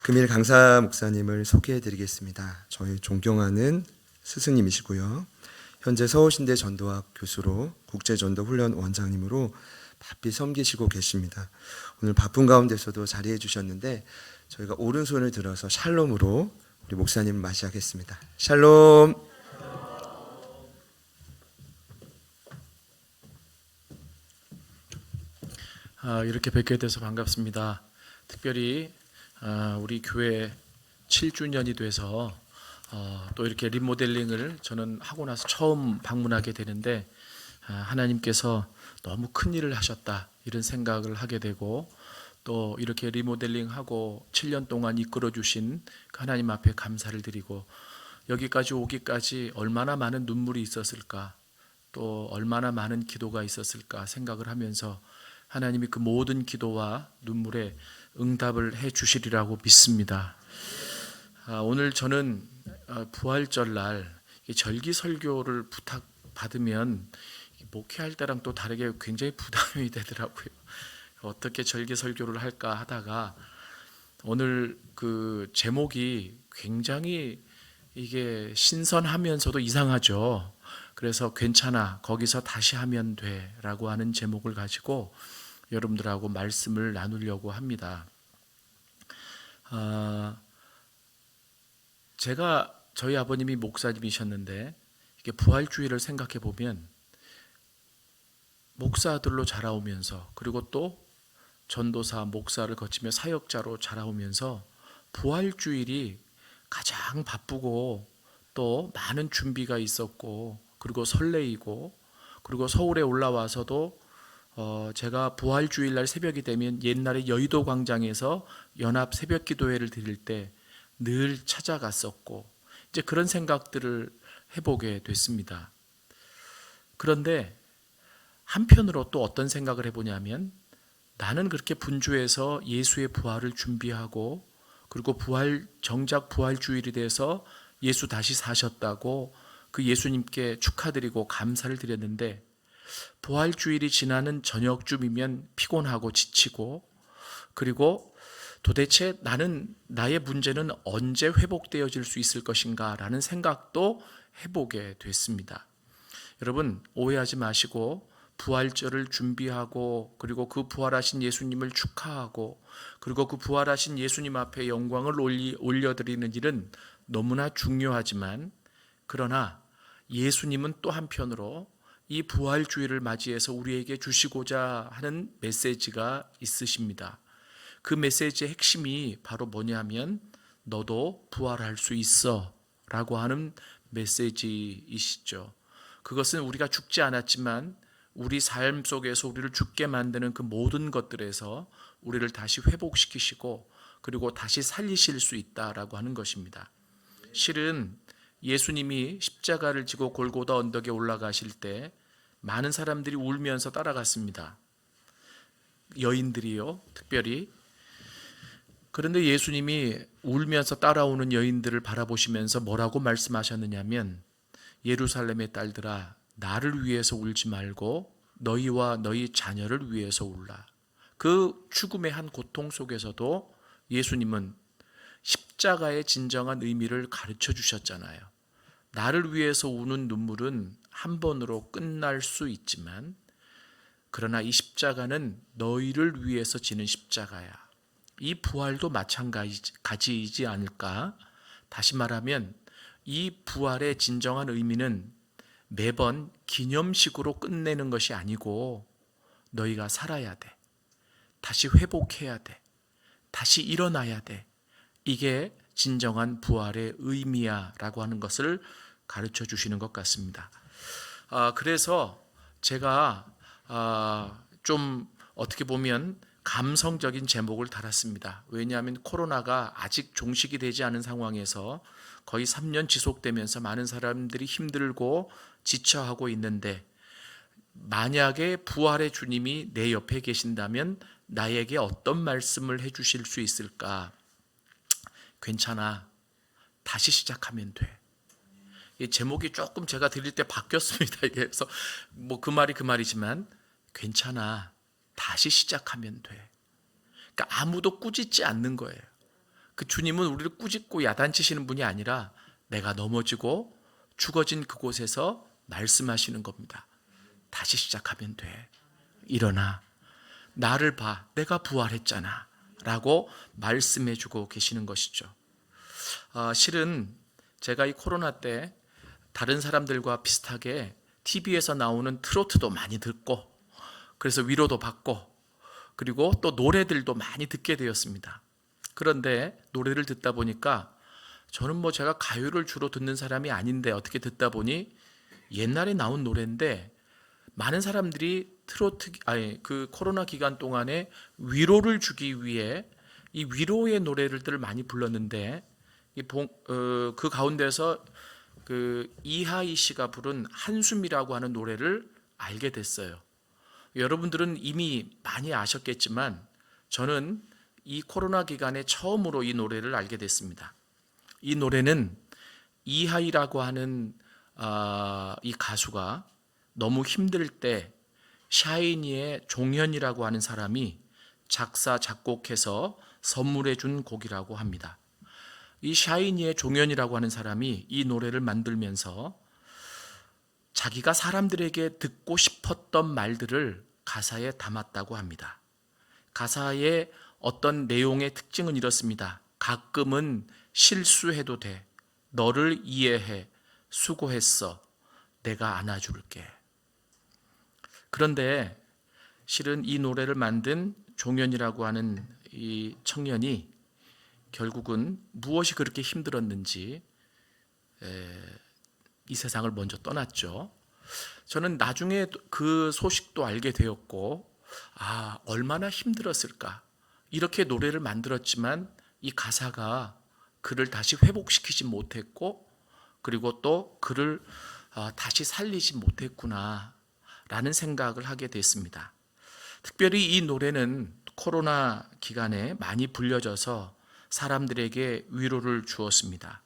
금일 강사 목사님을 소개해 드리겠습니다. 저희 존경하는 스승님이시고요. 현재 서울신대 전도학 교수로 국제전도훈련 원장님으로 바삐 섬기시고 계십니다. 오늘 바쁜 가운데서도 자리해 주셨는데 저희가 오른손을 들어서 샬롬으로 우리 목사님을 맞이하겠습니다. 샬롬. 이렇게 뵙게 돼서 반갑습니다. 특별히 우리 교회 7주년이 돼서 또 이렇게 리모델링을 저는 하고 나서 처음 방문하게 되는데 하나님께서 너무 큰 일을 하셨다 이런 생각을 하게 되고 또 이렇게 리모델링하고 7년 동안 이끌어 주신 하나님 앞에 감사를 드리고 여기까지 오기까지 얼마나 많은 눈물이 있었을까 또 얼마나 많은 기도가 있었을까 생각을 하면서 하나님이 그 모든 기도와 눈물에 응답을 해 주시리라고 믿습니다. 오늘 저는 부활절날 절기 설교를 부탁받으면 목회할 때랑 또 다르게 굉장히 부담이 되더라고요. 어떻게 절기 설교를 할까 하다가 오늘 그 제목이 굉장히 이게 신선하면서도 이상하죠. 그래서 괜찮아, 거기서 다시 하면 돼 라고 하는 제목을 가지고 여러분들하고 말씀을 나누려고 합니다. 저희 아버님이 목사님이셨는데 이게 부활주의를 생각해 보면 목사들로 자라오면서 그리고 또 전도사, 목사를 거치며 사역자로 자라오면서 부활주일이 가장 바쁘고 또 많은 준비가 있었고 그리고 설레이고 그리고 서울에 올라와서도 제가 부활주일날 새벽이 되면 옛날에 여의도 광장에서 연합 새벽 기도회를 드릴 때 늘 찾아갔었고 이제 그런 생각들을 해보게 됐습니다. 그런데 한편으로 또 어떤 생각을 해보냐면 나는 그렇게 분주해서 예수의 부활을 준비하고 그리고 정작 부활주일이 돼서 예수 다시 사셨다고 그 예수님께 축하드리고 감사를 드렸는데 부활주일이 지나는 저녁쯤이면 피곤하고 지치고 그리고 도대체 나의 문제는 언제 회복되어질 수 있을 것인가 라는 생각도 해보게 됐습니다. 여러분 오해하지 마시고 부활절을 준비하고 그리고 그 부활하신 예수님을 축하하고 그리고 그 부활하신 예수님 앞에 영광을 올려드리는 일은 너무나 중요하지만 그러나 예수님은 또 한편으로 이 부활주의를 맞이해서 우리에게 주시고자 하는 메시지가 있으십니다. 그 메시지의 핵심이 바로 뭐냐면 너도 부활할 수 있어 라고 하는 메시지이시죠. 그것은 우리가 죽지 않았지만 우리 삶 속에서 우리를 죽게 만드는 그 모든 것들에서 우리를 다시 회복시키시고 그리고 다시 살리실 수 있다라고 하는 것입니다. 실은 예수님이 십자가를 지고 골고다 언덕에 올라가실 때 많은 사람들이 울면서 따라갔습니다. 여인들이요, 특별히. 그런데 예수님이 울면서 따라오는 여인들을 바라보시면서 뭐라고 말씀하셨느냐면 예루살렘의 딸들아 나를 위해서 울지 말고 너희와 너희 자녀를 위해서 울라. 그 죽음의 한 고통 속에서도 예수님은 십자가의 진정한 의미를 가르쳐 주셨잖아요. 나를 위해서 우는 눈물은 한 번으로 끝날 수 있지만 그러나 이 십자가는 너희를 위해서 지는 십자가야. 이 부활도 마찬가지이지 않을까? 다시 말하면 이 부활의 진정한 의미는 매번 기념식으로 끝내는 것이 아니고 너희가 살아야 돼. 다시 회복해야 돼. 다시 일어나야 돼. 이게 진정한 부활의 의미야 라고 하는 것을 가르쳐 주시는 것 같습니다. 그래서 제가 좀 어떻게 보면 감성적인 제목을 달았습니다. 왜냐하면 코로나가 아직 종식이 되지 않은 상황에서 거의 3년 지속되면서 많은 사람들이 힘들고 지쳐하고 있는데 만약에 부활의 주님이 내 옆에 계신다면 나에게 어떤 말씀을 해주실 수 있을까? 괜찮아. 다시 시작하면 돼. 이 제목이 조금 제가 드릴 때 바뀌었습니다. 그래서 그 말이 그 말이지만 괜찮아. 다시 시작하면 돼. 그러니까 아무도 꾸짖지 않는 거예요. 그 주님은 우리를 꾸짖고 야단치시는 분이 아니라 내가 넘어지고 죽어진 그곳에서 말씀하시는 겁니다. 다시 시작하면 돼. 일어나. 나를 봐. 내가 부활했잖아. 라고 말씀해 주고 계시는 것이죠. 실은 제가 이 코로나 때 다른 사람들과 비슷하게 TV에서 나오는 트로트도 많이 듣고, 그래서 위로도 받고, 그리고 또 노래들도 많이 듣게 되었습니다. 그런데 노래를 듣다 보니까 저는 제가 가요를 주로 듣는 사람이 아닌데 어떻게 듣다 보니 옛날에 나온 노래인데 많은 사람들이 그 코로나 기간 동안에 위로를 주기 위해 이 위로의 노래들을 많이 불렀는데 그 가운데서 그 이하이 씨가 부른 한숨이라고 하는 노래를 알게 됐어요. 여러분들은 이미 많이 아셨겠지만 저는 이 코로나 기간에 처음으로 이 노래를 알게 됐습니다. 이 노래는 이하이라고 하는 이 가수가 너무 힘들 때 샤이니의 종현이라고 하는 사람이 작사 작곡해서 선물해 준 곡이라고 합니다. 이 샤이니의 종현이라고 하는 사람이 이 노래를 만들면서 자기가 사람들에게 듣고 싶었던 말들을 가사에 담았다고 합니다. 가사의 어떤 내용의 특징은 이렇습니다. 가끔은 실수해도 돼. 너를 이해해. 수고했어. 내가 안아줄게. 그런데 실은 이 노래를 만든 종현이라고 하는 이 청년이 결국은 무엇이 그렇게 힘들었는지 이 세상을 먼저 떠났죠. 저는 나중에 그 소식도 알게 되었고, 얼마나 힘들었을까. 이렇게 노래를 만들었지만 이 가사가 그를 다시 회복시키지 못했고, 그리고 또 그를 다시 살리지 못했구나 라는 생각을 하게 됐습니다. 특별히 이 노래는 코로나 기간에 많이 불려져서 사람들에게 위로를 주었습니다.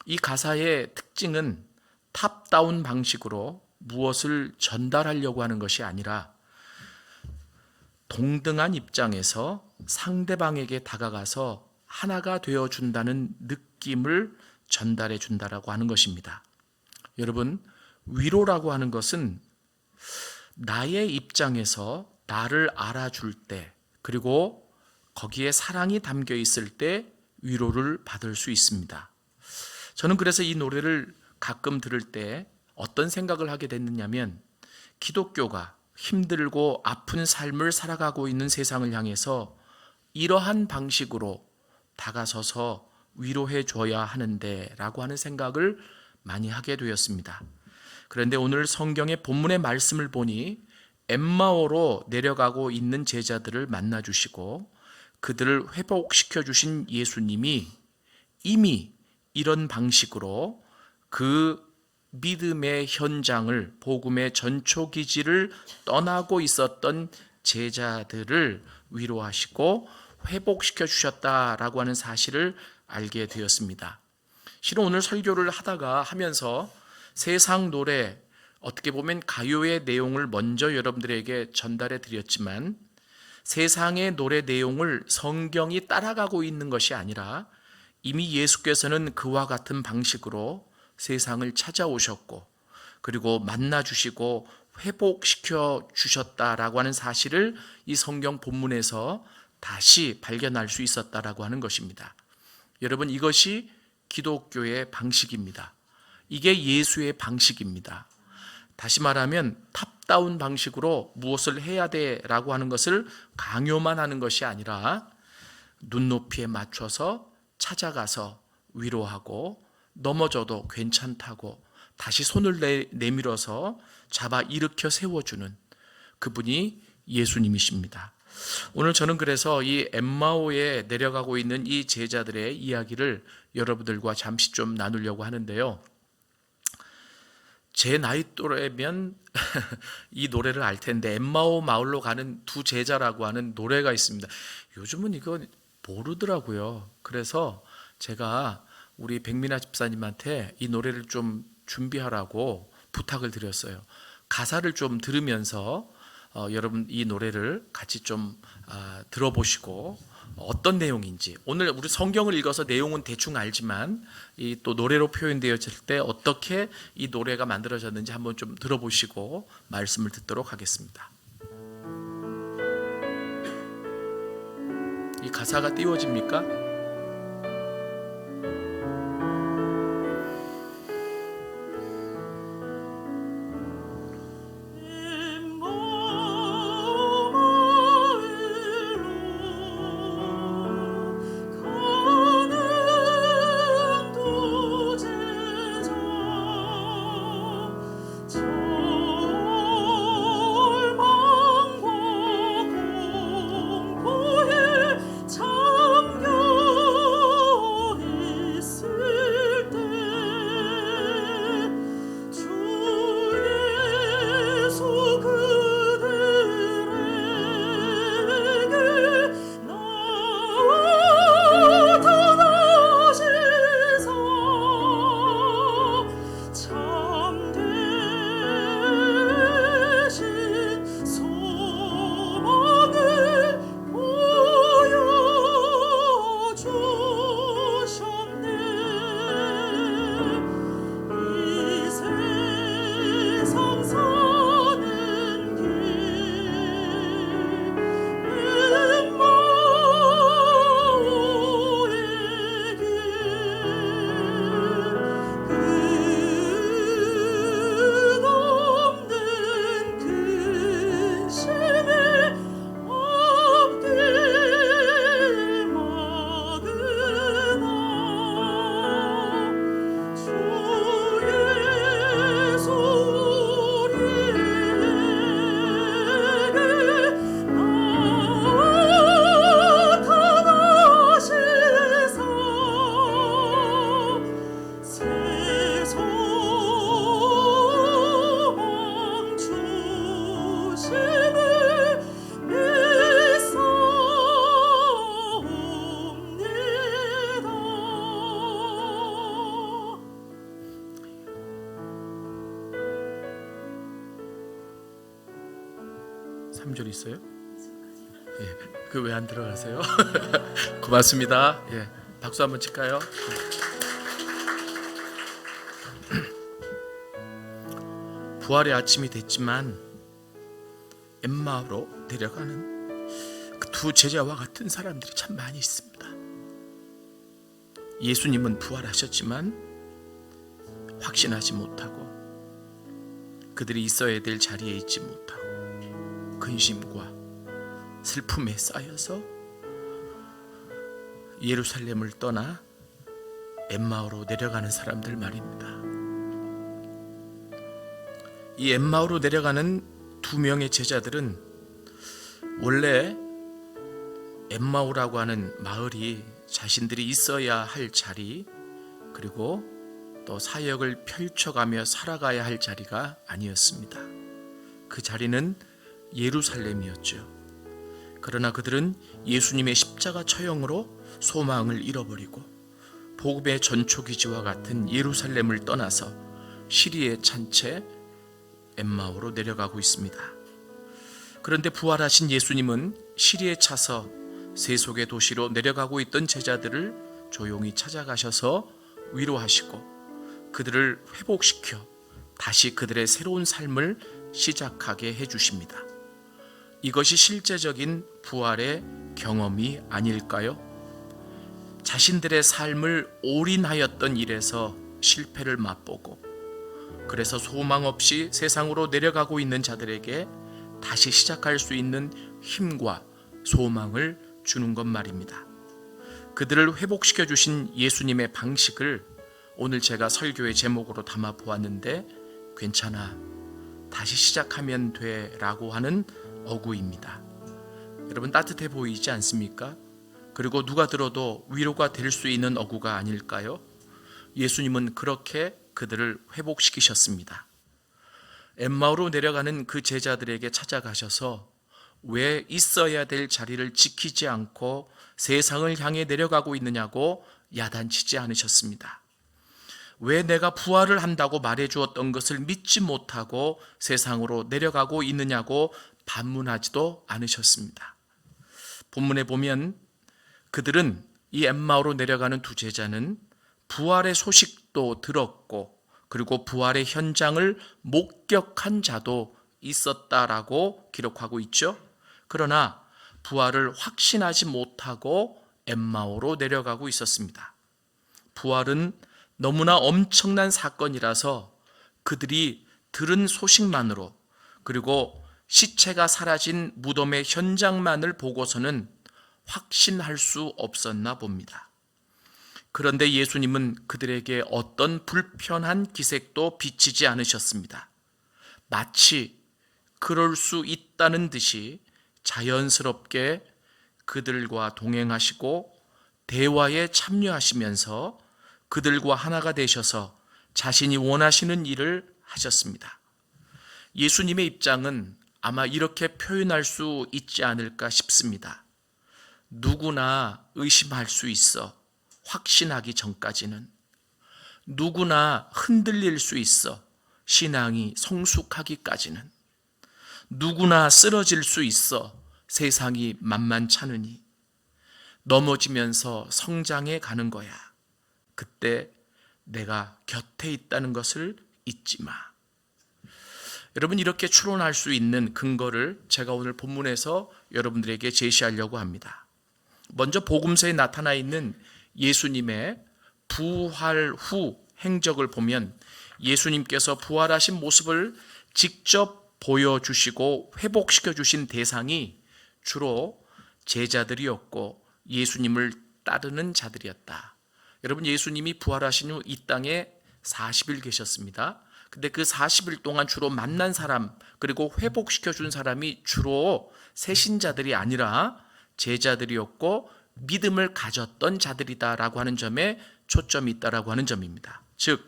이 가사의 특징은 탑다운 방식으로 무엇을 전달하려고 하는 것이 아니라 동등한 입장에서 상대방에게 다가가서 하나가 되어준다는 느낌을 전달해 준다라고 하는 것입니다. 여러분, 위로라고 하는 것은 나의 입장에서 나를 알아줄 때, 그리고 거기에 사랑이 담겨 있을 때 위로를 받을 수 있습니다. 저는 그래서 이 노래를 가끔 들을 때 어떤 생각을 하게 됐느냐면, 기독교가 힘들고 아픈 삶을 살아가고 있는 세상을 향해서 이러한 방식으로 다가서서 위로해 줘야 하는데 라고 하는 생각을 많이 하게 되었습니다. 그런데 오늘 성경의 본문의 말씀을 보니 엠마오로 내려가고 있는 제자들을 만나 주시고 그들을 회복시켜 주신 예수님이 이미 이런 방식으로 그 믿음의 현장을, 복음의 전초기지를 떠나고 있었던 제자들을 위로하시고 회복시켜 주셨다라고 하는 사실을 알게 되었습니다. 실은 오늘 설교를 하면서 세상 노래, 어떻게 보면 가요의 내용을 먼저 여러분들에게 전달해 드렸지만 세상의 노래 내용을 성경이 따라가고 있는 것이 아니라 이미 예수께서는 그와 같은 방식으로 세상을 찾아오셨고 그리고 만나 주시고 회복시켜 주셨다라고 하는 사실을 이 성경 본문에서 다시 발견할 수 있었다라고 하는 것입니다. 여러분, 이것이 기독교의 방식입니다. 이게 예수의 방식입니다. 다시 말하면 탑다운 방식으로 무엇을 해야 돼라고 하는 것을 강요만 하는 것이 아니라 눈높이에 맞춰서 찾아가서 위로하고 넘어져도 괜찮다고 다시 손을 내밀어서 잡아 일으켜 세워주는 그분이 예수님이십니다. 오늘 저는 그래서 이 엠마오에 내려가고 있는 이 제자들의 이야기를 여러분들과 잠시 좀 나누려고 하는데요. 제 나이 또래면 이 노래를 알 텐데, 엠마오 마을로 가는 두 제자라고 하는 노래가 있습니다. 요즘은 이거 모르더라고요. 그래서 제가 우리 백민아 집사님한테 이 노래를 좀 준비하라고 부탁을 드렸어요. 가사를 좀 들으면서 여러분 이 노래를 같이 좀 들어보시고 어떤 내용인지, 오늘 우리 성경을 읽어서 내용은 대충 알지만 이 또 노래로 표현되었을 때 어떻게 이 노래가 만들어졌는지 한번 좀 들어보시고 말씀을 듣도록 하겠습니다. 이 가사가 띄워집니까? 있어요? 예, 그 왜 안 들어가세요? 고맙습니다. 예, 박수 한번 칠까요? 부활의 아침이 됐지만 엠마오로 데려가는 그 두 제자와 같은 사람들이 참 많이 있습니다. 예수님은 부활하셨지만 확신하지 못하고 그들이 있어야 될 자리에 있지 못하고 근심과 슬픔에 쌓여서 예루살렘을 떠나 엠마오로 내려가는 사람들 말입니다. 이 엠마오로 내려가는 두 명의 제자들은 원래 엠마오라고 하는 마을이 자신들이 있어야 할 자리, 그리고 또 사역을 펼쳐가며 살아가야 할 자리가 아니었습니다. 그 자리는 예루살렘이었죠. 그러나 그들은 예수님의 십자가 처형으로 소망을 잃어버리고 복음의 전초기지와 같은 예루살렘을 떠나서 시리에 찬 채 엠마오로 내려가고 있습니다. 그런데 부활하신 예수님은 시리에 차서 세속의 도시로 내려가고 있던 제자들을 조용히 찾아가셔서 위로하시고 그들을 회복시켜 다시 그들의 새로운 삶을 시작하게 해주십니다. 이것이 실제적인 부활의 경험이 아닐까요? 자신들의 삶을 올인하였던 일에서 실패를 맛보고 그래서 소망 없이 세상으로 내려가고 있는 자들에게 다시 시작할 수 있는 힘과 소망을 주는 것 말입니다. 그들을 회복시켜 주신 예수님의 방식을 오늘 제가 설교의 제목으로 담아 보았는데, 괜찮아, 다시 시작하면 돼 라고 하는 어구입니다. 여러분, 따뜻해 보이지 않습니까? 그리고 누가 들어도 위로가 될 수 있는 어구가 아닐까요? 예수님은 그렇게 그들을 회복시키셨습니다. 엠마오로 내려가는 그 제자들에게 찾아가셔서 왜 있어야 될 자리를 지키지 않고 세상을 향해 내려가고 있느냐고 야단치지 않으셨습니다. 왜 내가 부활을 한다고 말해주었던 것을 믿지 못하고 세상으로 내려가고 있느냐고 반문하지도 않으셨습니다. 본문에 보면 그들은 이 엠마오로 내려가는 두 제자는 부활의 소식도 들었고 그리고 부활의 현장을 목격한 자도 있었다라고 기록하고 있죠. 그러나 부활을 확신하지 못하고 엠마오로 내려가고 있었습니다. 부활은 너무나 엄청난 사건이라서 그들이 들은 소식만으로 그리고 시체가 사라진 무덤의 현장만을 보고서는 확신할 수 없었나 봅니다. 그런데 예수님은 그들에게 어떤 불편한 기색도 비치지 않으셨습니다. 마치 그럴 수 있다는 듯이 자연스럽게 그들과 동행하시고 대화에 참여하시면서 그들과 하나가 되셔서 자신이 원하시는 일을 하셨습니다. 예수님의 입장은 아마 이렇게 표현할 수 있지 않을까 싶습니다. 누구나 의심할 수 있어. 확신하기 전까지는. 누구나 흔들릴 수 있어. 신앙이 성숙하기까지는. 누구나 쓰러질 수 있어. 세상이 만만찮으니. 넘어지면서 성장해 가는 거야. 그때 내가 곁에 있다는 것을 잊지 마. 여러분, 이렇게 추론할 수 있는 근거를 제가 오늘 본문에서 여러분들에게 제시하려고 합니다. 먼저 복음서에 나타나 있는 예수님의 부활 후 행적을 보면 예수님께서 부활하신 모습을 직접 보여주시고 회복시켜 주신 대상이 주로 제자들이었고 예수님을 따르는 자들이었다. 여러분, 예수님이 부활하신 후 이 땅에 40일 계셨습니다. 근데 그 40일 동안 주로 만난 사람 그리고 회복시켜 준 사람이 주로 새신자들이 아니라 제자들이었고 믿음을 가졌던 자들이다라고 하는 점에 초점이 있다라고 하는 점입니다. 즉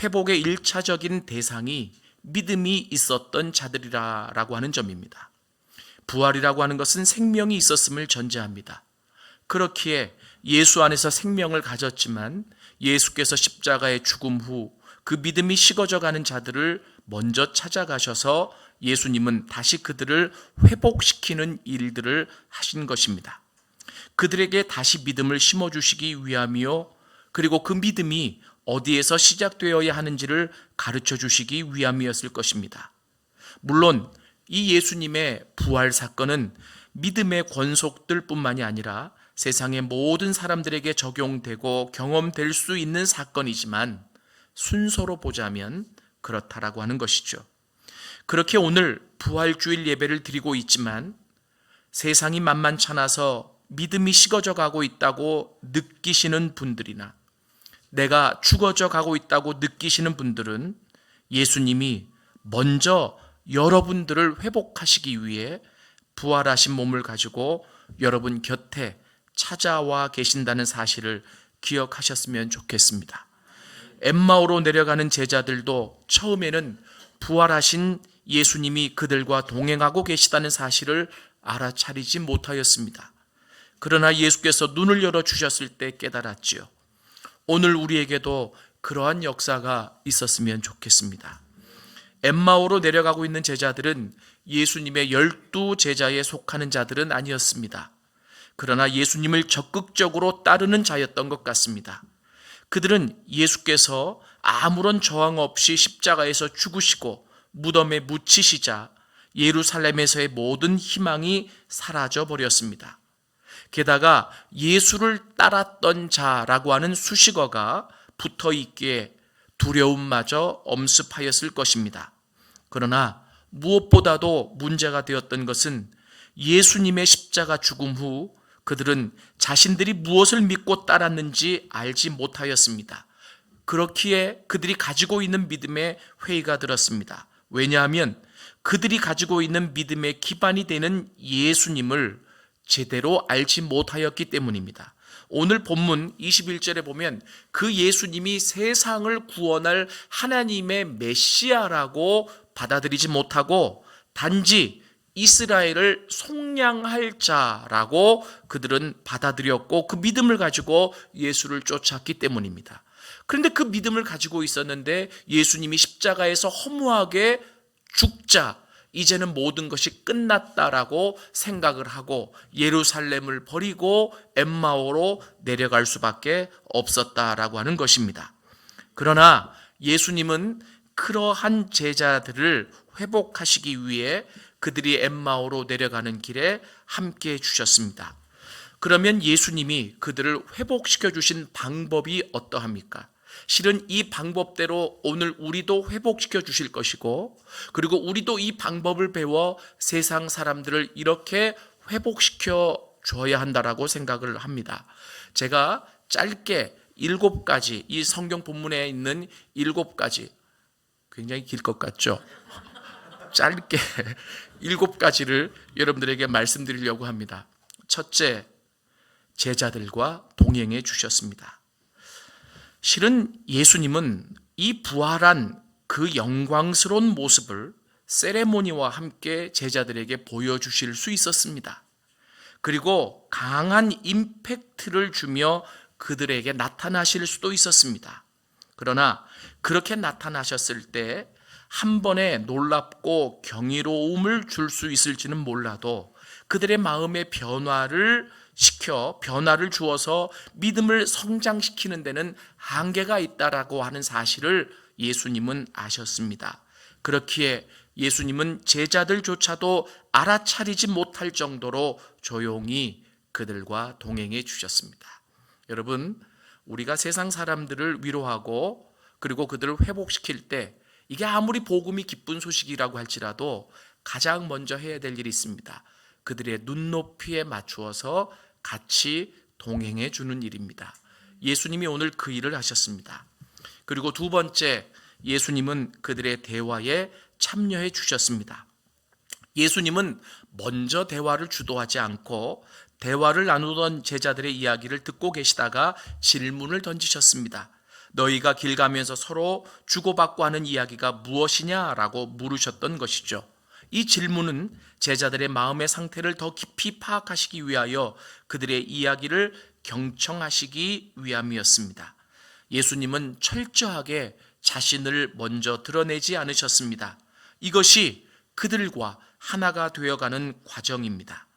회복의 1차적인 대상이 믿음이 있었던 자들이라고 하는 점입니다. 부활이라고 하는 것은 생명이 있었음을 전제합니다. 그렇기에 예수 안에서 생명을 가졌지만 예수께서 십자가의 죽음 후 그 믿음이 식어져 가는 자들을 먼저 찾아가셔서 예수님은 다시 그들을 회복시키는 일들을 하신 것입니다. 그들에게 다시 믿음을 심어주시기 위함이요, 그리고 그 믿음이 어디에서 시작되어야 하는지를 가르쳐 주시기 위함이었을 것입니다. 물론 이 예수님의 부활 사건은 믿음의 권속들 뿐만이 아니라 세상의 모든 사람들에게 적용되고 경험될 수 있는 사건이지만 순서로 보자면 그렇다라고 하는 것이죠. 그렇게 오늘 부활주일 예배를 드리고 있지만 세상이 만만찮아서 믿음이 식어져 가고 있다고 느끼시는 분들이나 내가 죽어져 가고 있다고 느끼시는 분들은 예수님이 먼저 여러분들을 회복하시기 위해 부활하신 몸을 가지고 여러분 곁에 찾아와 계신다는 사실을 기억하셨으면 좋겠습니다. 엠마오로 내려가는 제자들도 처음에는 부활하신 예수님이 그들과 동행하고 계시다는 사실을 알아차리지 못하였습니다. 그러나 예수께서 눈을 열어주셨을 때 깨달았지요. 오늘 우리에게도 그러한 역사가 있었으면 좋겠습니다. 엠마오로 내려가고 있는 제자들은 예수님의 12제자에 속하는 자들은 아니었습니다. 그러나 예수님을 적극적으로 따르는 자였던 것 같습니다. 그들은 예수께서 아무런 저항 없이 십자가에서 죽으시고 무덤에 묻히시자 예루살렘에서의 모든 희망이 사라져 버렸습니다. 게다가 예수를 따랐던 자라고 하는 수식어가 붙어 있기에 두려움마저 엄습하였을 것입니다. 그러나 무엇보다도 문제가 되었던 것은 예수님의 십자가 죽음 후 그들은 자신들이 무엇을 믿고 따랐는지 알지 못하였습니다. 그렇기에 그들이 가지고 있는 믿음에 회의가 들었습니다. 왜냐하면 그들이 가지고 있는 믿음의 기반이 되는 예수님을 제대로 알지 못하였기 때문입니다. 오늘 본문 21절에 보면 그 예수님이 세상을 구원할 하나님의 메시아라고 받아들이지 못하고 단지 이스라엘을 속량할 자라고 그들은 받아들였고 그 믿음을 가지고 예수를 쫓았기 때문입니다. 그런데 그 믿음을 가지고 있었는데 예수님이 십자가에서 허무하게 죽자 이제는 모든 것이 끝났다라고 생각을 하고 예루살렘을 버리고 엠마오로 내려갈 수밖에 없었다라고 하는 것입니다. 그러나 예수님은 그러한 제자들을 회복하시기 위해 그들이 엠마오로 내려가는 길에 함께 해 주셨습니다. 그러면 예수님이 그들을 회복시켜 주신 방법이 어떠합니까? 실은 이 방법대로 오늘 우리도 회복시켜 주실 것이고, 그리고 우리도 이 방법을 배워 세상 사람들을 이렇게 회복시켜 줘야 한다라고 생각을 합니다. 제가 짧게 7가지, 이 성경 본문에 있는 7가지, 굉장히 길 것 같죠? 짧게 7가지를 여러분들에게 말씀드리려고 합니다. 첫째, 제자들과 동행해 주셨습니다. 실은 예수님은 이 부활한 그 영광스러운 모습을 세레모니와 함께 제자들에게 보여주실 수 있었습니다. 그리고 강한 임팩트를 주며 그들에게 나타나실 수도 있었습니다. 그러나 그렇게 나타나셨을 때 한 번에 놀랍고 경이로움을 줄 수 있을지는 몰라도 그들의 마음의 변화를 주어서 믿음을 성장시키는 데는 한계가 있다라고 하는 사실을 예수님은 아셨습니다. 그렇기에 예수님은 제자들조차도 알아차리지 못할 정도로 조용히 그들과 동행해 주셨습니다. 여러분, 우리가 세상 사람들을 위로하고 그리고 그들을 회복시킬 때 이게 아무리 복음이 기쁜 소식이라고 할지라도 가장 먼저 해야 될 일이 있습니다. 그들의 눈높이에 맞추어서 같이 동행해 주는 일입니다. 예수님이 오늘 그 일을 하셨습니다. 그리고 두 번째, 예수님은 그들의 대화에 참여해 주셨습니다. 예수님은 먼저 대화를 주도하지 않고 대화를 나누던 제자들의 이야기를 듣고 계시다가 질문을 던지셨습니다. 너희가 길 가면서 서로 주고받고 하는 이야기가 무엇이냐라고 물으셨던 것이죠. 이 질문은 제자들의 마음의 상태를 더 깊이 파악하시기 위하여 그들의 이야기를 경청하시기 위함이었습니다. 예수님은 철저하게 자신을 먼저 드러내지 않으셨습니다. 이것이 그들과 하나가 되어가는 과정입니다.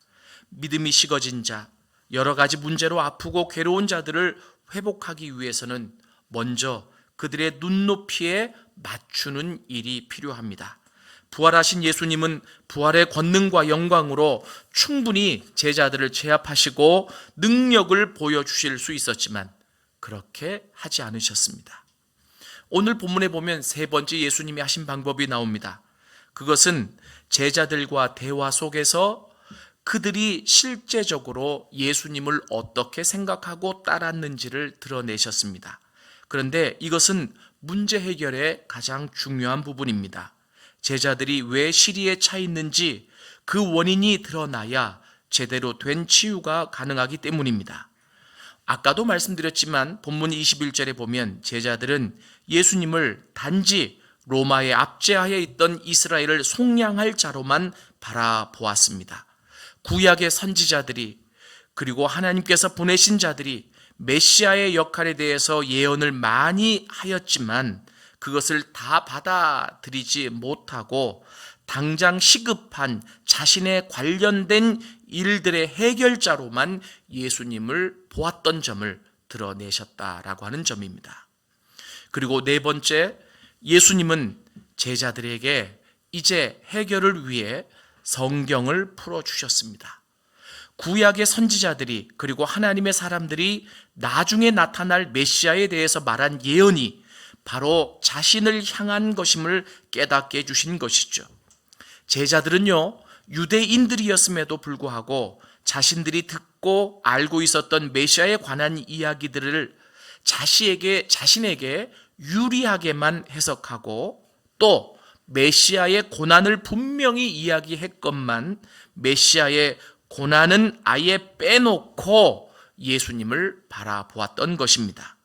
믿음이 식어진 자, 여러 가지 문제로 아프고 괴로운 자들을 회복하기 위해서는 먼저 그들의 눈높이에 맞추는 일이 필요합니다. 부활하신 예수님은 부활의 권능과 영광으로 충분히 제자들을 제압하시고 능력을 보여주실 수 있었지만 그렇게 하지 않으셨습니다. 오늘 본문에 보면 세 번째 예수님이 하신 방법이 나옵니다. 그것은 제자들과 대화 속에서 그들이 실제적으로 예수님을 어떻게 생각하고 따랐는지를 드러내셨습니다. 그런데 이것은 문제 해결의 가장 중요한 부분입니다. 제자들이 왜 시리에 차 있는지 그 원인이 드러나야 제대로 된 치유가 가능하기 때문입니다. 아까도 말씀드렸지만 본문 21절에 보면 제자들은 예수님을 단지 로마의 압제하에 있던 이스라엘을 속량할 자로만 바라보았습니다. 구약의 선지자들이 그리고 하나님께서 보내신 자들이 메시아의 역할에 대해서 예언을 많이 하였지만 그것을 다 받아들이지 못하고 당장 시급한 자신의 관련된 일들의 해결자로만 예수님을 보았던 점을 드러내셨다라고 하는 점입니다. 그리고 네 번째, 예수님은 제자들에게 이제 해결을 위해 성경을 풀어주셨습니다. 구약의 선지자들이 그리고 하나님의 사람들이 나중에 나타날 메시아에 대해서 말한 예언이 바로 자신을 향한 것임을 깨닫게 해주신 것이죠. 제자들은요, 유대인들이었음에도 불구하고 자신들이 듣고 알고 있었던 메시아에 관한 이야기들을 자신에게 유리하게만 해석하고 또 메시아의 고난을 분명히 이야기했건만 메시아의 고난은 아예 빼놓고 예수님을 바라보았던 것입니다.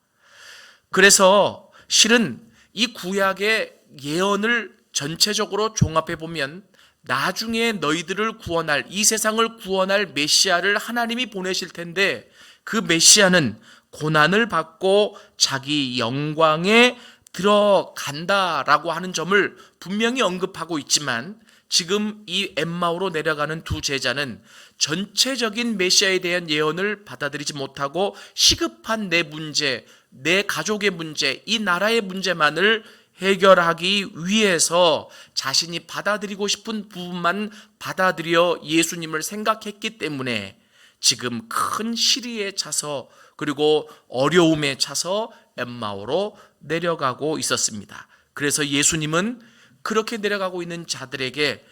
그래서 실은 이 구약의 예언을 전체적으로 종합해 보면 나중에 너희들을 구원할, 이 세상을 구원할 메시아를 하나님이 보내실 텐데 그 메시아는 고난을 받고 자기 영광에 들어간다라고 하는 점을 분명히 언급하고 있지만 지금 이 엠마오로 내려가는 두 제자는 전체적인 메시아에 대한 예언을 받아들이지 못하고 시급한 내 문제, 내 가족의 문제, 이 나라의 문제만을 해결하기 위해서 자신이 받아들이고 싶은 부분만 받아들여 예수님을 생각했기 때문에 지금 큰 시리에 차서 그리고 어려움에 차서 엠마오로 내려가고 있었습니다. 그래서 예수님은 그렇게 내려가고 있는 자들에게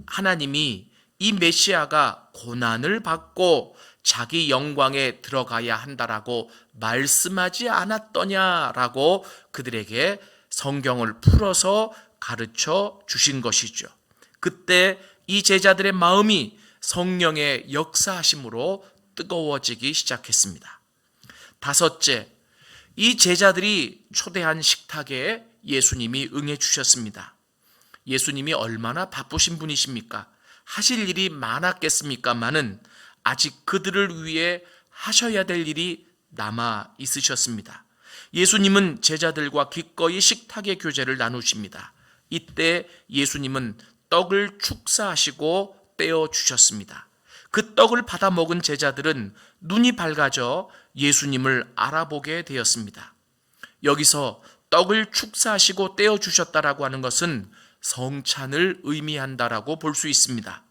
하나님이 이 메시아가 고난을 받고 자기 영광에 들어가야 한다라고 말씀하지 않았더냐라고 그들에게 성경을 풀어서 가르쳐 주신 것이죠. 그때 이 제자들의 마음이 성령의 역사하심으로 뜨거워지기 시작했습니다. 다섯째, 이 제자들이 초대한 식탁에 예수님이 응해 주셨습니다. 예수님이 얼마나 바쁘신 분이십니까? 하실 일이 많았겠습니까마는 아직 그들을 위해 하셔야 될 일이 남아 있으셨습니다. 예수님은 제자들과 기꺼이 식탁의 교제를 나누십니다. 이때 예수님은 떡을 축사하시고 떼어 주셨습니다. 그 떡을 받아 먹은 제자들은 눈이 밝아져 예수님을 알아보게 되었습니다. 여기서 떡을 축사하시고 떼어 주셨다라고 하는 것은 성찬을 의미한다라고 볼 수 있습니다.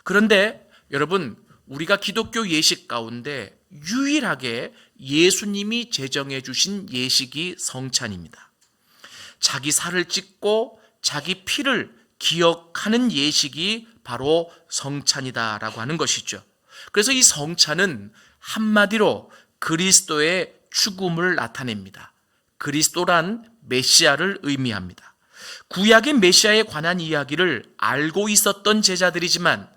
그런데 여러분, 우리가 기독교 예식 가운데 유일하게 예수님이 제정해 주신 예식이 성찬입니다. 자기 살을 찢고 자기 피를 기억하는 예식이 바로 성찬이다라고 하는 것이죠. 그래서 이 성찬은 한마디로 그리스도의 죽음을 나타냅니다. 그리스도란 메시아를 의미합니다. 구약의 메시아에 관한 이야기를 알고 있었던 제자들이지만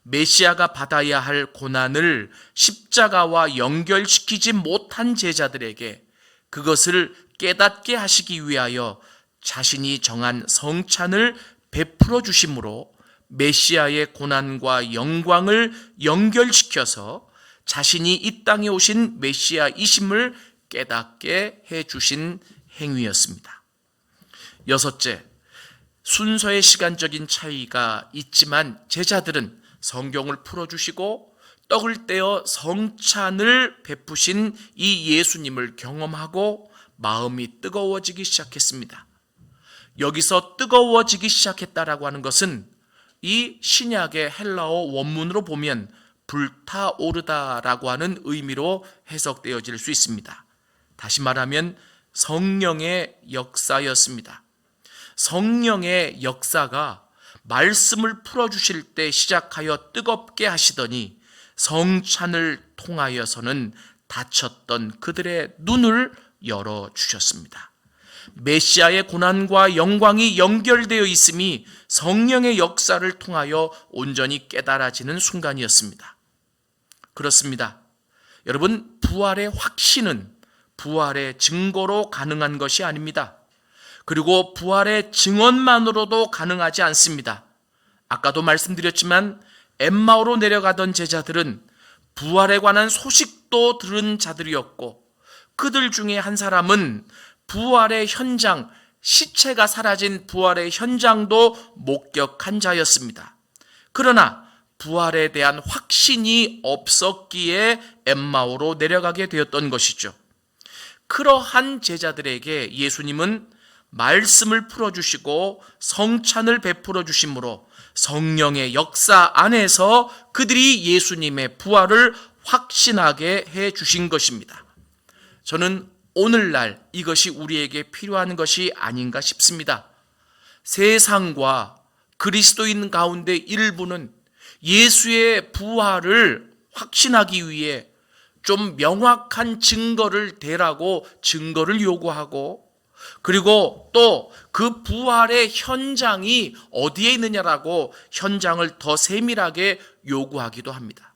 메시아가 받아야 할 고난을 십자가와 연결시키지 못한 제자들에게 그것을 깨닫게 하시기 위하여 자신이 정한 성찬을 베풀어 주심으로 메시아의 고난과 영광을 연결시켜서 자신이 이 땅에 오신 메시아이심을 깨닫게 해 주신 행위였습니다. 여섯째, 순서의 시간적인 차이가 있지만 제자들은 성경을 풀어주시고 떡을 떼어 성찬을 베푸신 이 예수님을 경험하고 마음이 뜨거워지기 시작했습니다. 여기서 뜨거워지기 시작했다라고 하는 것은 이 신약의 헬라어 원문으로 보면 불타오르다라고 하는 의미로 해석되어질 수 있습니다. 다시 말하면 성령의 역사였습니다. 성령의 역사가 말씀을 풀어주실 때 시작하여 뜨겁게 하시더니 성찬을 통하여서는 닫혔던 그들의 눈을 열어주셨습니다. 메시아의 고난과 영광이 연결되어 있음이 성령의 역사를 통하여 온전히 깨달아지는 순간이었습니다. 그렇습니다. 여러분, 부활의 확신은 부활의 증거로 가능한 것이 아닙니다. 그리고 부활의 증언만으로도 가능하지 않습니다. 아까도 말씀드렸지만 엠마오로 내려가던 제자들은 부활에 관한 소식도 들은 자들이었고 그들 중에 한 사람은 부활의 현장, 시체가 사라진 부활의 현장도 목격한 자였습니다. 그러나 부활에 대한 확신이 없었기에 엠마오로 내려가게 되었던 것이죠. 그러한 제자들에게 예수님은 말씀을 풀어주시고 성찬을 베풀어 주심으로 성령의 역사 안에서 그들이 예수님의 부활을 확신하게 해 주신 것입니다. 저는 오늘날 이것이 우리에게 필요한 것이 아닌가 싶습니다. 세상과 그리스도인 가운데 일부는 예수의 부활을 확신하기 위해 좀 명확한 증거를 대라고 증거를 요구하고 그리고 또 그 부활의 현장이 어디에 있느냐라고 현장을 더 세밀하게 요구하기도 합니다.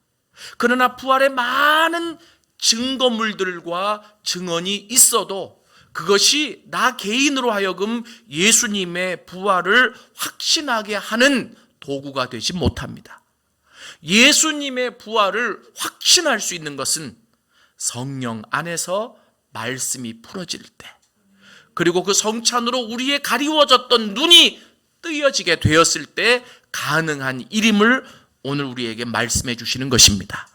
그러나 부활의 많은 증거물들과 증언이 있어도 그것이 나 개인으로 하여금 예수님의 부활을 확신하게 하는 도구가 되지 못합니다. 예수님의 부활을 확신할 수 있는 것은 성령 안에서 말씀이 풀어질 때, 그리고 그 성찬으로 우리의 가리워졌던 눈이 뜨여지게 되었을 때 가능한 일임을 오늘 우리에게 말씀해 주시는 것입니다.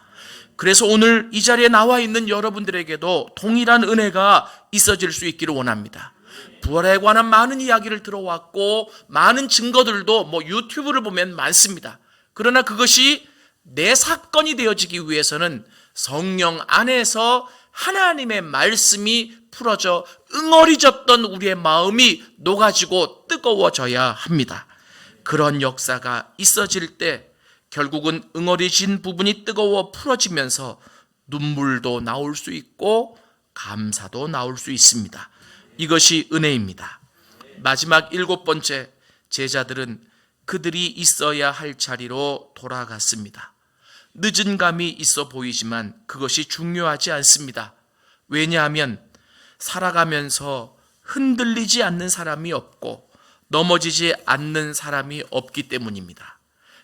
그래서 오늘 이 자리에 나와 있는 여러분들에게도 동일한 은혜가 있어질 수 있기를 원합니다. 부활에 관한 많은 이야기를 들어왔고 많은 증거들도 유튜브를 보면 많습니다. 그러나 그것이 내 사건이 되어지기 위해서는 성령 안에서 하나님의 말씀이 풀어져 응어리졌던 우리의 마음이 녹아지고 뜨거워져야 합니다. 그런 역사가 있어질 때 결국은 응어리진 부분이 뜨거워 풀어지면서 눈물도 나올 수 있고 감사도 나올 수 있습니다. 이것이 은혜입니다. 마지막 7번째, 제자들은 그들이 있어야 할 자리로 돌아갔습니다. 늦은 감이 있어 보이지만 그것이 중요하지 않습니다. 왜냐하면 살아가면서 흔들리지 않는 사람이 없고 넘어지지 않는 사람이 없기 때문입니다.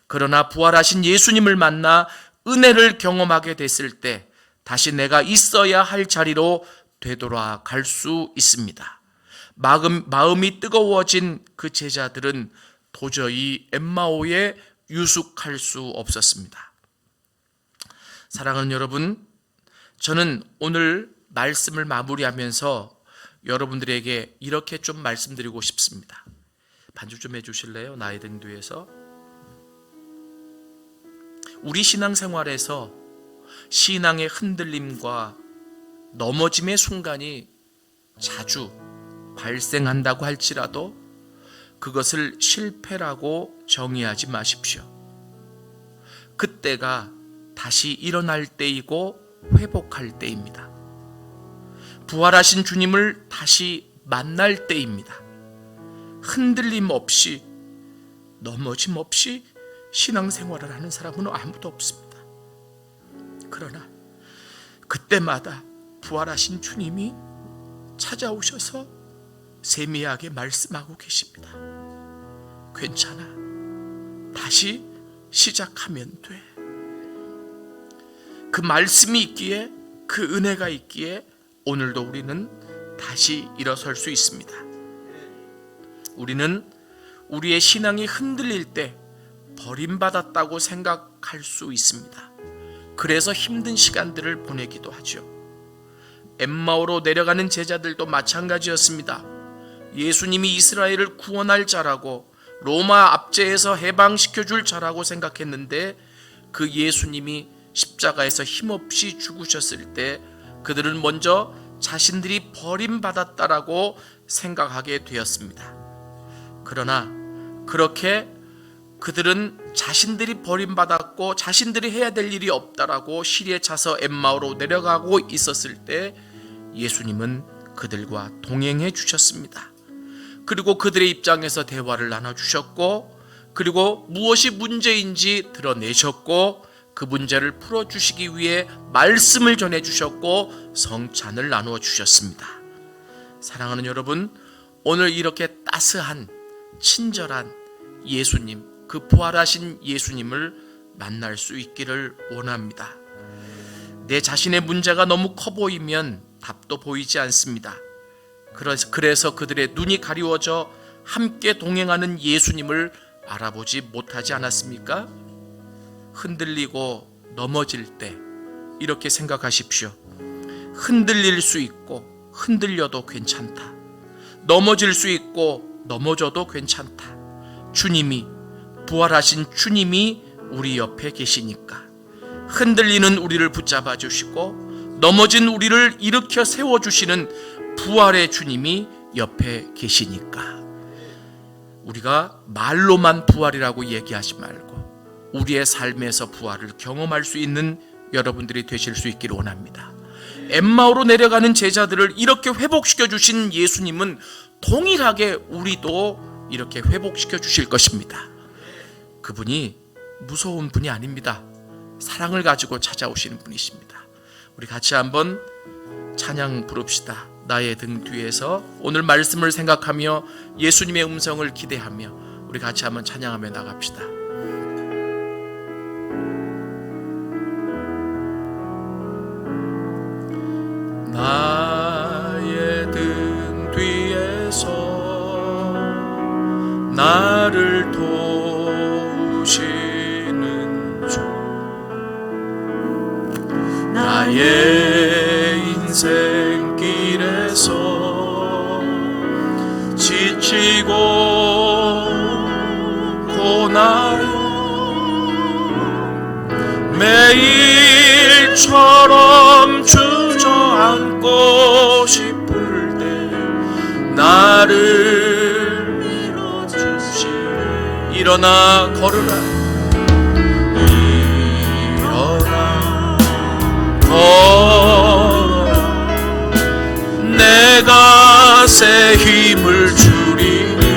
그러나 부활하신 예수님을 만나 은혜를 경험하게 됐을 때 다시 내가 있어야 할 자리로 되돌아갈 수 있습니다. 마음이 뜨거워진 그 제자들은 도저히 엠마오에 유숙할 수 없었습니다. 사랑하는 여러분, 저는 오늘 말씀을 마무리하면서 여러분들에게 이렇게 좀 말씀드리고 싶습니다. 반주 좀 해주실래요? 나의 등 뒤에서. 우리 신앙생활에서 신앙의 흔들림과 넘어짐의 순간이 자주 발생한다고 할지라도 그것을 실패라고 정의하지 마십시오. 그때가 다시 일어날 때이고 회복할 때입니다. 부활하신 주님을 다시 만날 때입니다. 흔들림 없이 넘어짐 없이 신앙생활을 하는 사람은 아무도 없습니다. 그러나 그때마다 부활하신 주님이 찾아오셔서 세미하게 말씀하고 계십니다. 괜찮아. 다시 시작하면 돼. 그 말씀이 있기에, 그 은혜가 있기에 오늘도 우리는 다시 일어설 수 있습니다. 우리는 우리의 신앙이 흔들릴 때 버림받았다고 생각할 수 있습니다. 그래서 힘든 시간들을 보내기도 하죠. 엠마오로 내려가는 제자들도 마찬가지였습니다. 예수님이 이스라엘을 구원할 자라고 로마 압제에서 해방시켜줄 자라고 생각했는데 그 예수님이 십자가에서 힘없이 죽으셨을 때 그들은 먼저 자신들이 버림받았다라고 생각하게 되었습니다. 그러나 그렇게 그들은 자신들이 버림받았고 자신들이 해야 될 일이 없다라고 시리에 차서 엠마오로 내려가고 있었을 때 예수님은 그들과 동행해 주셨습니다. 그리고 그들의 입장에서 대화를 나눠주셨고 그리고 무엇이 문제인지 드러내셨고 그 문제를 풀어주시기 위해 말씀을 전해주셨고 성찬을 나누어 주셨습니다. 사랑하는 여러분, 오늘 이렇게 따스한 친절한 예수님, 그 부활하신 예수님을 만날 수 있기를 원합니다. 내 자신의 문제가 너무 커 보이면 답도 보이지 않습니다. 그래서 그들의 눈이 가리워져 함께 동행하는 예수님을 알아보지 못하지 않았습니까? 흔들리고 넘어질 때 이렇게 생각하십시오. 흔들릴 수 있고 흔들려도 괜찮다. 넘어질 수 있고 넘어져도 괜찮다. 주님이, 부활하신 주님이 우리 옆에 계시니까. 흔들리는 우리를 붙잡아 주시고 넘어진 우리를 일으켜 세워주시는 부활의 주님이 옆에 계시니까. 우리가 말로만 부활이라고 얘기하지 말고 우리의 삶에서 부활을 경험할 수 있는 여러분들이 되실 수 있기를 원합니다. 엠마오로 내려가는 제자들을 이렇게 회복시켜 주신 예수님은 동일하게 우리도 이렇게 회복시켜 주실 것입니다. 그분이 무서운 분이 아닙니다. 사랑을 가지고 찾아오시는 분이십니다. 우리 같이 한번 찬양 부릅시다. 나의 등 뒤에서 오늘 말씀을 생각하며 예수님의 음성을 기대하며 우리 같이 한번 찬양하며 나갑시다. 나의 등 뒤에서 나를 도우시는 주, 나의 인생길에서 지치고 고나요 매일처럼 주저앉고 싶을 때 나를 밀어주시. 일어나 걸으라, 일어나 걸어라. 내가 새 힘을 주리니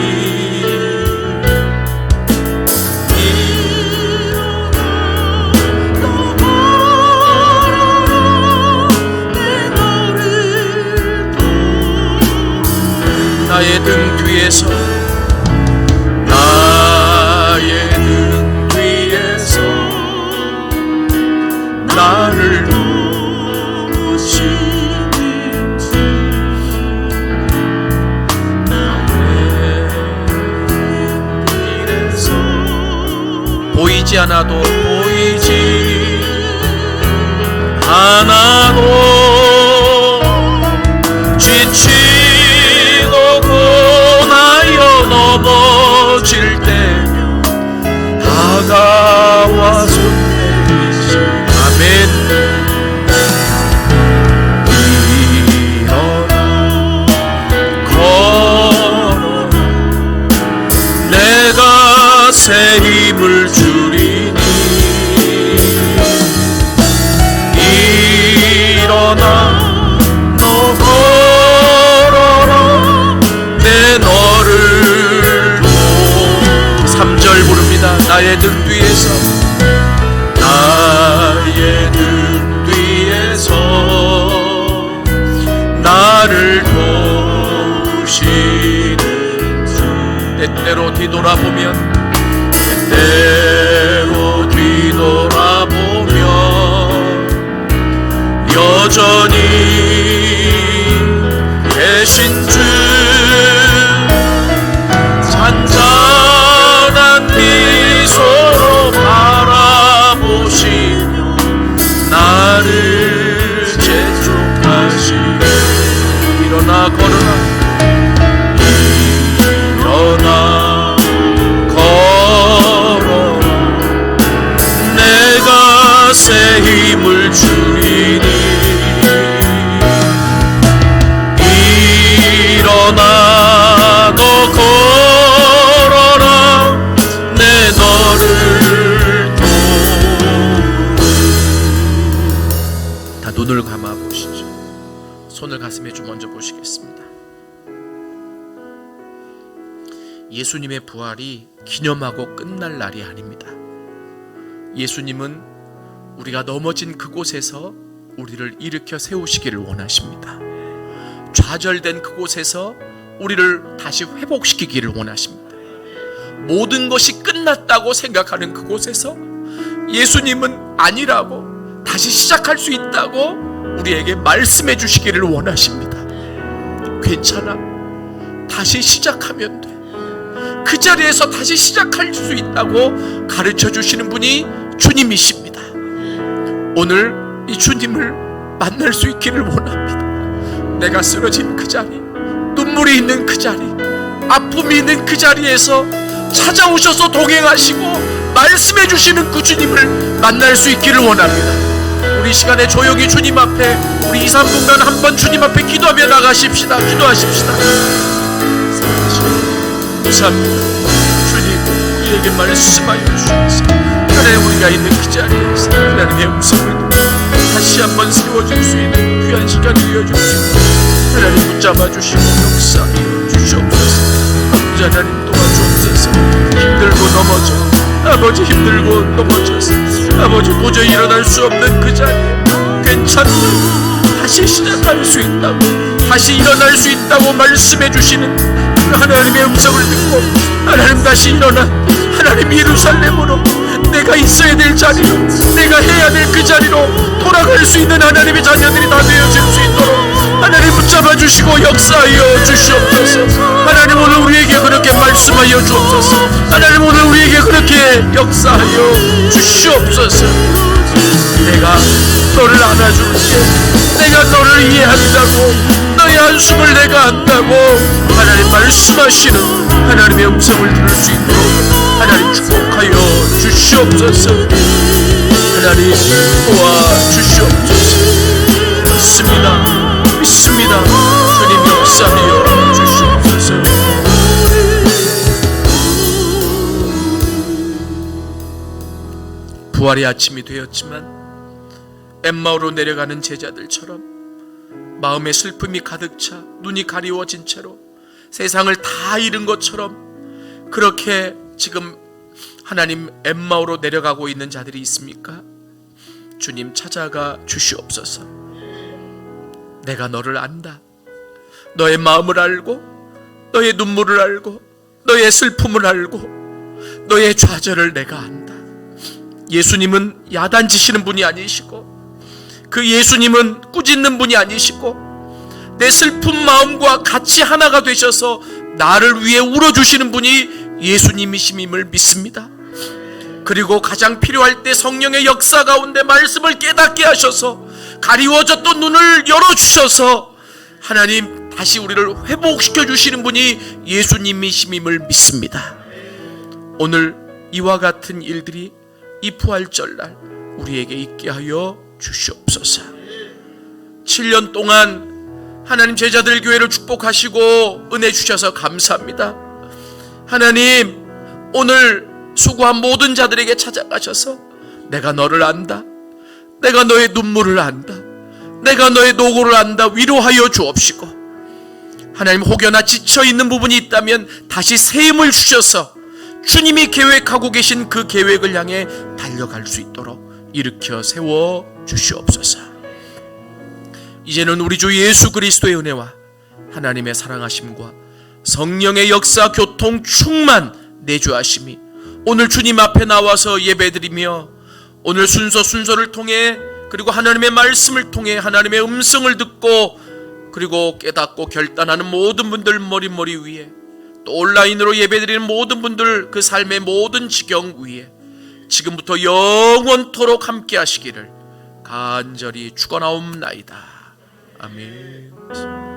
나의 등 뒤에서, 나의 등 뒤에서 나를 도우시는 주, 나의 길에서 보이지 않아도 보이지 않아도 지치고 고나여 넘어질 때면 다가와 손 내리시. 아멘. 일어나 걸어라, 내가 새 힘을 주리니. 일어나 너 걸어라, 내 너를 3절 부릅니다. 나의 등 뒤에서, 나의 등 뒤에서 나를 도우시는 주. 때때로 뒤돌아보면, 때때로 뒤돌아보면 여전히 계신 주, 잔잔한 미소로 바라보시며 나를 재촉하시네. 일어나 걸어라, 일어나 걸어라, 내가 새 힘을 주리니. 일어나 너 걸어라, 내 너를 다 눈을 감아 보시죠. 손을 가슴에 좀 얹어 보시겠습니다. 예수님의 부활이 기념하고 끝날 날이 아닙니다. 예수님은 우리가 넘어진 그곳에서 우리를 일으켜 세우시기를 원하십니다. 좌절된 그곳에서 우리를 다시 회복시키기를 원하십니다. 모든 것이 끝났다고 생각하는 그곳에서 예수님은 아니라고, 다시 시작할 수 있다고 우리에게 말씀해 주시기를 원하십니다. 괜찮아, 다시 시작하면 돼. 그 자리에서 다시 시작할 수 있다고 가르쳐 주시는 분이 주님이십니다. 오늘 이 주님을 만날 수 있기를 원합니다. 내가 쓰러진 그 자리, 눈물이 있는 그 자리, 아픔이 있는 그 자리에서 찾아오셔서 동행하시고 말씀해 주시는 그 주님을 만날 수 있기를 원합니다. 우리 시간에 조용히 주님 앞에 우리 2, 3분간 한번 주님 앞에 기도하며 나가십시다. 기도하십시다. 감사합니다. 주님, 우리에게 말씀하여 주셔서 하나님, 우리가 있는 그 자리에서 하나님의 음성을 다시 한번 세워줄 수 있는 귀한 시간을 이어주시고 하나님 붙잡아 주시고 역사하여 주시옵소서. 아버지 하나님 도와주옵소서. 힘들고 넘어져, 아버지 힘들고 넘어져서 아버지 도저히 일어날 수 없는 그 자리에 괜찮다, 다시 시작할 수 있다고, 다시 일어날 수 있다고 말씀해 주시는 그 하나님의 음성을 듣고 하나님 다시 일어나 하나님 예루살렘으로 내가 있어야 될 자리로, 내가 해야 될 그 자리로 돌아갈 수 있는 하나님의 자녀들이 다 되어질 수 있도록 하나님 붙잡아 주시고 역사하여 주시옵소서. 하나님 오늘 우리에게 그렇게 말씀하여 주옵소서. 하나님 오늘 우리에게 그렇게 역사하여 주시옵소서. 내가 너를 안아줄게. 내가 너를 이해한다고, 너의 한숨을 내가 안다고 하나님 말씀하시는 하나님의 음성을 들을 수 있도록 하나님 축복하여 주시옵소서. 하나님 도와주시옵소서. 믿습니다. 믿습니다. 주님 역사하여 주시옵소서. 부활의 아침이 되었지만 엠마오로 내려가는 제자들처럼 마음에 슬픔이 가득 차 눈이 가리워진 채로 세상을 다 잃은 것처럼 그렇게 지금 하나님 엠마오로 내려가고 있는 자들이 있습니까? 주님 찾아가 주시옵소서. 내가 너를 안다. 너의 마음을 알고, 너의 눈물을 알고, 너의 슬픔을 알고, 너의 좌절을 내가 안다. 예수님은 야단치시는 분이 아니시고, 그 예수님은 꾸짖는 분이 아니시고, 내 슬픈 마음과 같이 하나가 되셔서 나를 위해 울어주시는 분이 예수님이심을 믿습니다. 그리고 가장 필요할 때 성령의 역사 가운데 말씀을 깨닫게 하셔서 가리워졌던 눈을 열어주셔서 하나님 다시 우리를 회복시켜 주시는 분이 예수님이심을 믿습니다. 오늘 이와 같은 일들이 이 부활절날 우리에게 있게 하여 주시옵소서. 7년 동안 하나님 제자들 교회를 축복하시고 은혜 주셔서 감사합니다. 하나님 오늘 수고한 모든 자들에게 찾아가셔서 내가 너를 안다. 내가 너의 눈물을 안다. 내가 너의 노고를 안다. 위로하여 주옵시고 하나님 혹여나 지쳐있는 부분이 있다면 다시 새 힘을 주셔서 주님이 계획하고 계신 그 계획을 향해 달려갈 수 있도록 일으켜 세워 주시옵소서. 이제는 우리 주 예수 그리스도의 은혜와 하나님의 사랑하심과 성령의 역사 교통 충만 내주하심이 오늘 주님 앞에 나와서 예배드리며 오늘 순서를 통해 그리고 하나님의 말씀을 통해 하나님의 음성을 듣고 그리고 깨닫고 결단하는 모든 분들 머리 위에 또 온라인으로 예배드리는 모든 분들 그 삶의 모든 지경 위에 지금부터 영원토록 함께 하시기를 간절히 축원하옵나이다. 아멘.